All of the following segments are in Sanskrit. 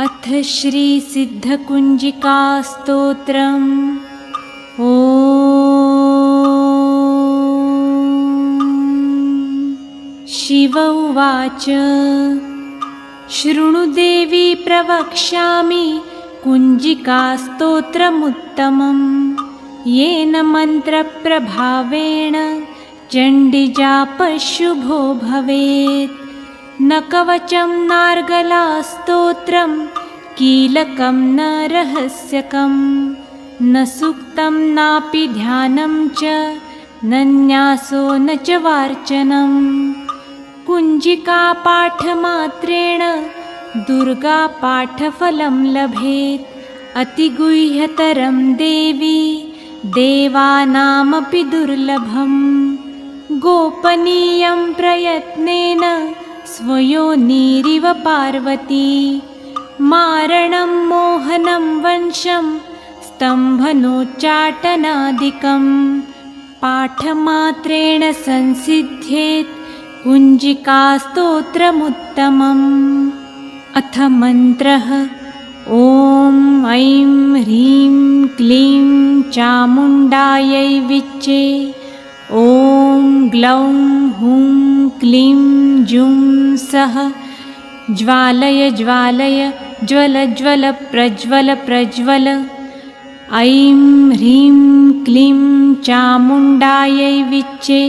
अथ श्री सिद्धकुंजिका स्तोत्रम्। ॐ शिव उवाच शृणु देवी प्रवक्ष्यामि कुंजिका स्तोत्रमुत्तमम् येन मन्त्रप्रभावेण चण्डीजापशुभो भवेत्। न कवचं नार्गलास्तोत्रं कीलकं न रहस्यकं न सूक्तं नापि ध्यानं च न न्यासो न च वार्चनं। कुंजिकापाठमात्रेण दुर्गापाठफलं लभेत्। अतिगुह्यतरं देवी देवानामपि दुर्लभं। गोपनीयं प्रयत्नेन स्वयोनिरिव पार्वती। मारणं मोहनं वंशं स्तम्भनोच्चाटनादिकं पाठमात्रेण संसिद्ध्येत् कुंजिकास्तोत्रमुत्तमम्। अथ मन्त्रः ॐ ऐं ह्रीं क्लीं चामुण्डायै विच्चे। ॐ ग्लौं हुं क्लीं जुं सः ज्वालय ज्वालय ज्वल ज्वल प्रज्वल प्रज्वल। ऐं ह्रीं क्लीं चामुण्डायै विच्चे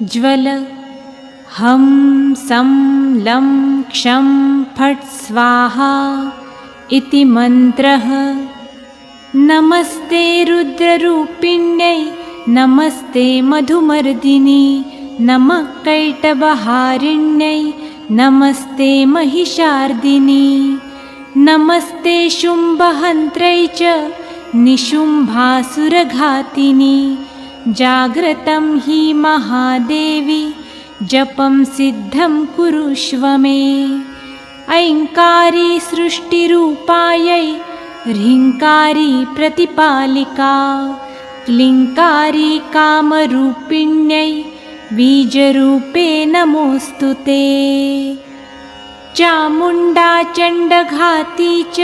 ज्वल। हं सं लं क्षं फट् स्वाहा इति मन्त्रः। नमस्ते रुद्ररूपिण्यै नमस्ते मधुमर्दिनी नमः कैटभहारिण्यै नमस्ते महिषार्दिनी। नमस्ते शुम्भहन्त्रै च निशुम्भासुरघातिनी। जाग्रतं हि महादेवी जपं सिद्धं कुरुष्व मे। ऐङ्कारी सृष्टिरूपायै ह्रीङ्कारी प्रतिपालिका। क्लीङ्कारी कामरूपिण्यै बीजरूपे नमोऽस्तु ते। चामुण्डा चण्डघाती च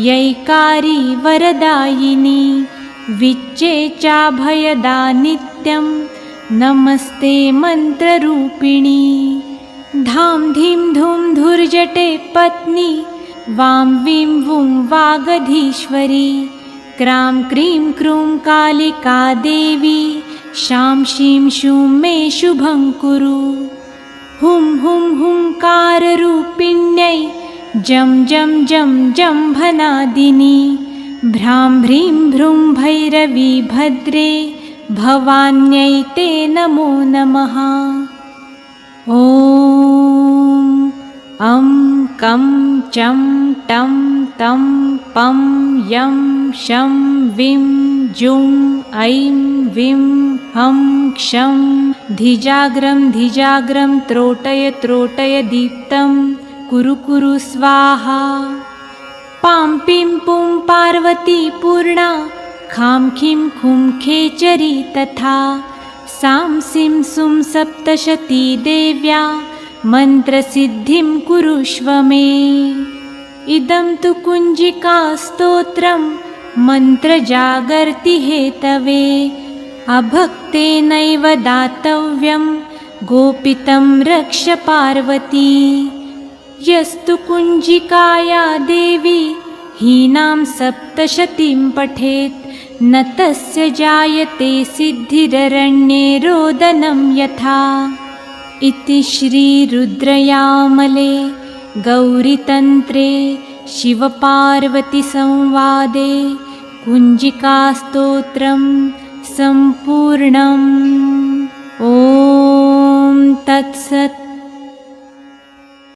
यैकारी वरदायिनी विच्चे चाभयदा नित्यं नमस्ते मन्त्ररूपिणी। धां धीं धूं धुर्जटे पत्नी वां वीं वुं वागधीश्वरी। क्रां क्रीं क्रूं कालिका देवी शां शीं शूं मे शुभं कुरु। हुं हुं हुंकाररूपिण्यै जं जं जं जम्भनादिनी। भ्रां भ्रीं भ्रूं भैरवी भद्रे भवान्यै ते नमो नमः। ॐ अं कं चं टं तं पं यं शं विं जुं ऐं विं हं क्षं धिजाग्रं धिजाग्रं त्रोटय त्रोटय दीप्तं कुरु कुरु स्वाहा। पां पिं पुं पार्वती पूर्णा खां खीं खुं खेचरी तथा। सां सिं सुं सप्तशती देव्या मन्त्रसिद्धिं कुरुष्व मे। इदं तु कुंजिकास्तोत्रं मन्त्रजागर्ति हेतवे। अभक्तेनैव दातव्यं गोपितं रक्ष पार्वती। यस्तु कुंजिकाया देवी हीनां सप्तशतीं पठेत् न तस्य जायते सिद्धिररण्ये रोदनं यथा। इति श्रीरुद्रयामले गौरीतन्त्रे शिवपार्वतीसंवादे कुंजिकास्तोत्रं सम्पूर्णम्। ॐ तत्सत्।